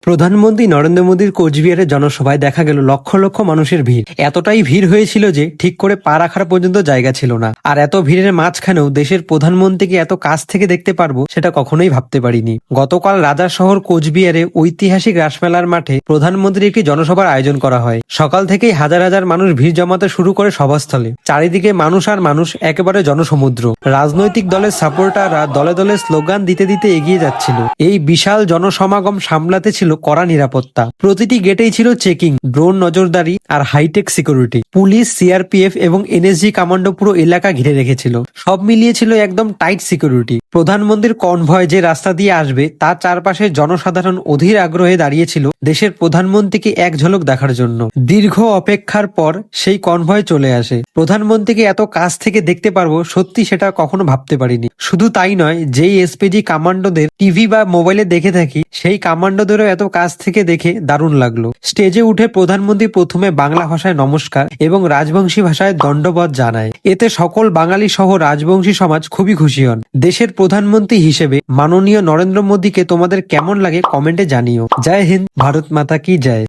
প্রধানমন্ত্রী নরেন্দ্র মোদীর কোচবিহারের জনসভায় দেখা গেল লক্ষ লক্ষ মানুষের ভিড়। এতটাই ভিড় হয়েছিল যে ঠিক করে পা রাখার পর্যন্ত জায়গা ছিল না। আর এত ভিড়ের মাঝখানেও দেশের প্রধানমন্ত্রীকে এত কাছ থেকে দেখতে পারবো সেটা কখনোই ভাবতে পারিনি। গতকাল রাজার শহর কোচবিহারে ঐতিহাসিক রাসমেলার মাঠে প্রধানমন্ত্রীর একটি জনসভার আয়োজন করা হয়। সকাল থেকেই হাজার হাজার মানুষ ভিড় জমাতে শুরু করে সভাস্থলে। চারিদিকে মানুষ আর মানুষ, একেবারে জনসমুদ্র। রাজনৈতিক দলের সাপোর্টাররা দলে দলে স্লোগান দিতে দিতে এগিয়ে যাচ্ছিল। এই বিশাল জনসমাগম সামলাতে ছিল কড়া নিরাপত্তা। প্রতিটি গেটেই ছিল চেকিং, ড্রোন নজরদারি আর হাইটেক সিকিউরিটি। পুলিশ, সিআরপিএফ এবং এনএসজি কমান্ডো পুরো এলাকা ঘিরে রেখেছিল। সব মিলিয়ে ছিল একদম টাইট সিকিউরিটি। প্রধানমন্ত্রীর কনভয় যে রাস্তা দিয়ে আসবে তার চারপাশে জনসাধারণ অধীর আগ্রহে দাঁড়িয়েছিল দেশের প্রধানমন্ত্রীকে এক ঝলক দেখার জন্য। দীর্ঘ অপেক্ষার পর সেই কনভয় চলে আসে। প্রধানমন্ত্রীকে এত কাছ থেকে দেখতে পারবো সত্যি সেটা কখনো ভাবতে পারিনি। শুধু তাই নয়, যেই এসপিজি কমান্ডোদের টিভি বা মোবাইলে দেখে থাকি সেই কমান্ডোদেরও এত কাছ থেকে দেখে দারুণ লাগলো। স্টেজে উঠে প্রধানমন্ত্রী প্রথমে বাংলা ভাষায় নমস্কার এবং রাজবংশী ভাষায় দণ্ডবত জানায়। এতে সকল বাঙালি সহ রাজবংশী সমাজ খুবই খুশি হন। দেশের প্রধানমন্ত্রী হিসেবে মাননীয় নরেন্দ্র মোদীকে তোমাদের কেমন লাগে কমেন্টে জানিও। জয় হিন্দ, ভারত মাতা কি জয়।